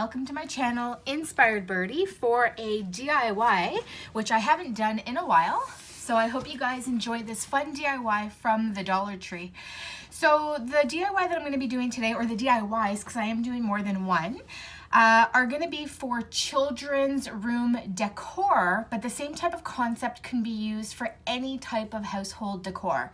welcome to my channel, Inspired Birdie, for a DIY, which I haven't done in a while. So I hope you guys enjoy this fun DIY from the Dollar Tree. So the DIY that I'm going to be doing today, or the DIYs, because I am doing more than one, are going to be for children's room decor, but the same type of concept can be used for any type of household decor.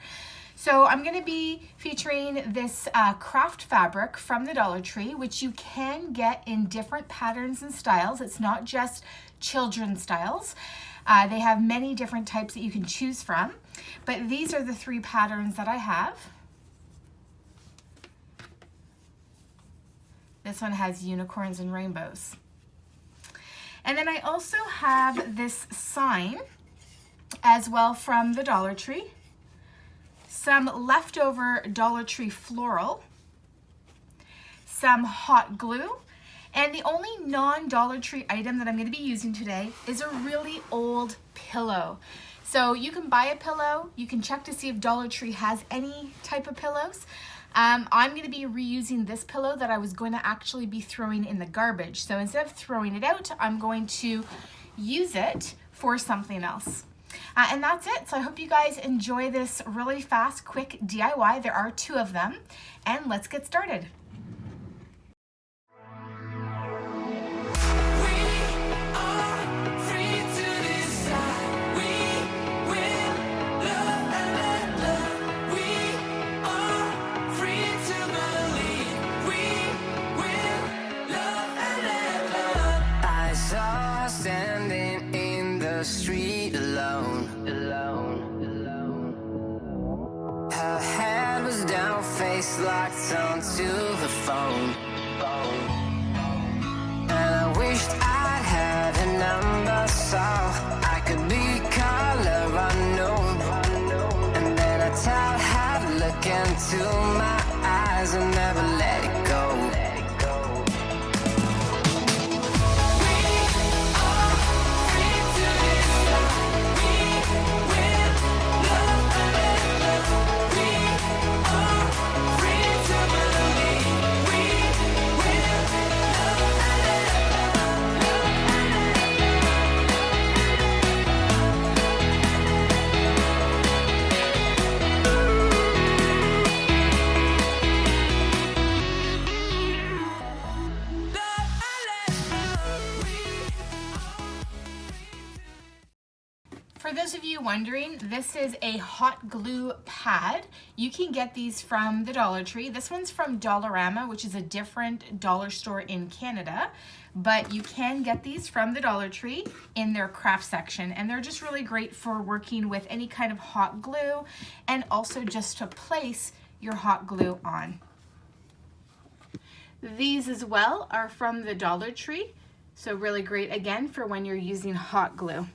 So I'm going to be featuring this craft fabric from the Dollar Tree, which you can get in different patterns and styles. It's not just children's styles. They have many different types that you can choose from, but these are the three patterns that I have. This one has unicorns and rainbows. And then I also have this sign as well from the Dollar Tree. Some leftover Dollar Tree floral, some hot glue, and the only non-Dollar Tree item that I'm going to be using today is a really old pillow. So you can buy a pillow, you can check to see if Dollar Tree has any type of pillows. I'm going to be reusing this pillow that I was going to actually be throwing in the garbage. So instead of throwing it out, I'm going to use it for something else. And that's it. So I hope you guys enjoy this really fast, quick DIY. There are two of them, and let's get started. Street alone. Her head was down, face locked onto the phone. And I wished I'd had a number so I could be color unknown. And then I tell her to look into my eyes and never let it go. For those of you wondering, this is a hot glue pad. You can get these from the Dollar Tree. This one's from Dollarama, which is a different dollar store in Canada, but you can get these from the Dollar Tree in their craft section, and they're just really great for working with any kind of hot glue and also just to place your hot glue on. These as well are from the Dollar Tree, so really great again for when you're using hot glue.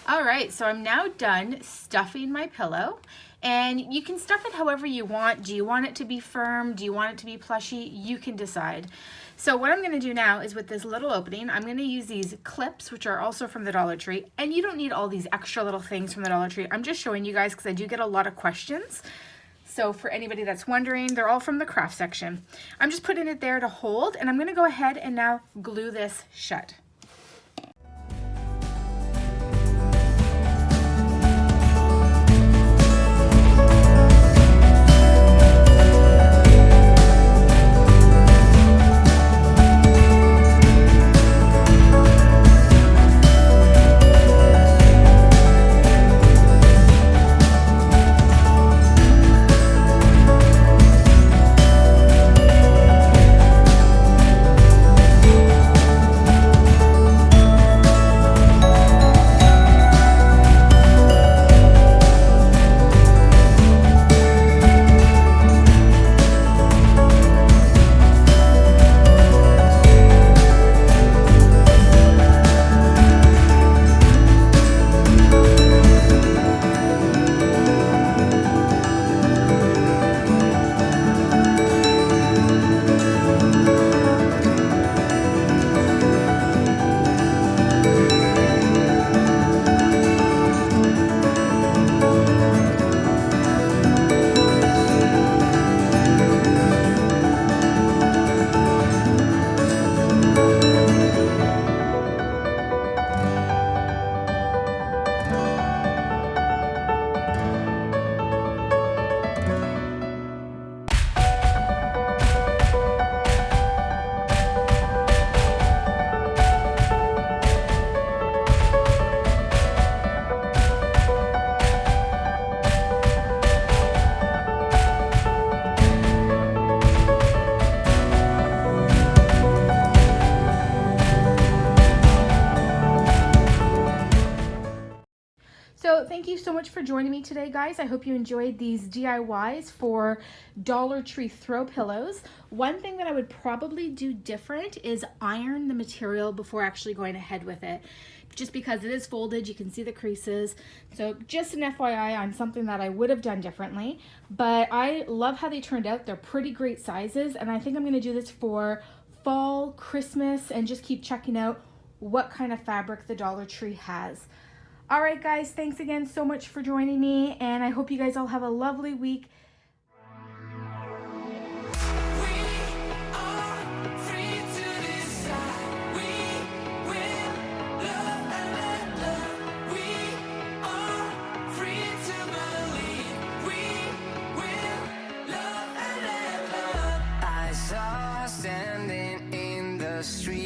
All right, so I'm now done stuffing my pillow, and you can stuff it however you want. Do you want it to be firm? Do you want it to be plushy? You can decide. So what I'm gonna do now is with this little opening, I'm gonna use these clips, which are also from the Dollar Tree, and you don't need all these extra little things from the Dollar Tree. I'm just showing you guys because I do get a lot of questions. So for anybody that's wondering, they're all from the craft section. I'm just putting it there to hold, and I'm gonna go ahead and now glue this shut. So thank you so much for joining me today, guys. I hope you enjoyed these DIYs for Dollar Tree throw pillows. One thing that I would probably do different is iron the material before actually going ahead with it. Just because it is folded, you can see the creases. So just an FYI on something that I would have done differently. But I love how they turned out. They're pretty great sizes, and I think I'm gonna do this for fall, Christmas, and just keep checking out what kind of fabric the Dollar Tree has. All right, guys, thanks again so much for joining me, and I hope you guys all have a lovely week. Standing in the street.